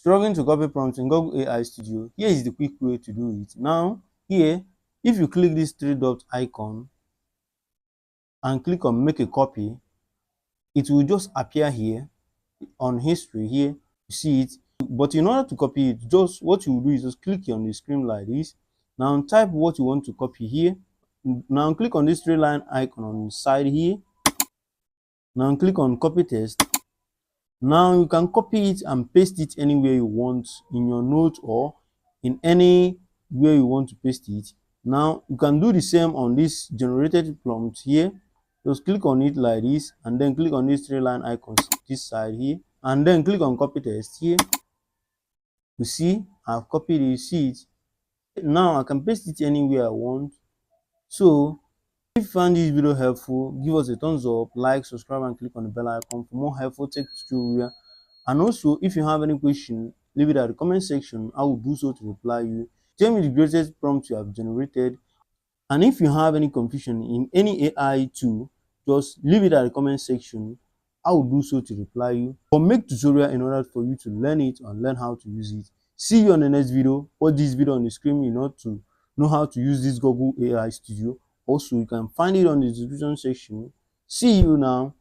Struggling to copy prompts in Google AI Studio? Here is the quick way to do it. Now, here, if you click this three dot icon and click on make a copy, it will just appear here on history. Here you see it, but in order to copy it, just what you will do is just click on the screen like this. Now type what you want to copy here. Now click on this three line icon on the side here. Now click on copy text. Now you can copy it and paste it anywhere you want in your note or in any where you want to paste it. Now you can do the same on this generated prompt here. Just click on it like this and then click on these three line icons this side here and then click on copy text here. You see I've copied it, you see it. Now I can paste it anywhere I want. So if you found this video helpful, give us a thumbs up, like, subscribe and click on the bell icon for more helpful tech tutorial. And also if you have any question, leave it at the comment section. I will do so to reply you. Tell me the greatest prompt you have generated. And if you have any confusion in any AI tool, just leave it at the comment section. I will do so to reply you or make tutorial in order for you to learn it and learn how to use it. See you on the next video. Watch this video on the screen in order to know how to use this Google AI Studio. Also, you can find it on the description section. See you now.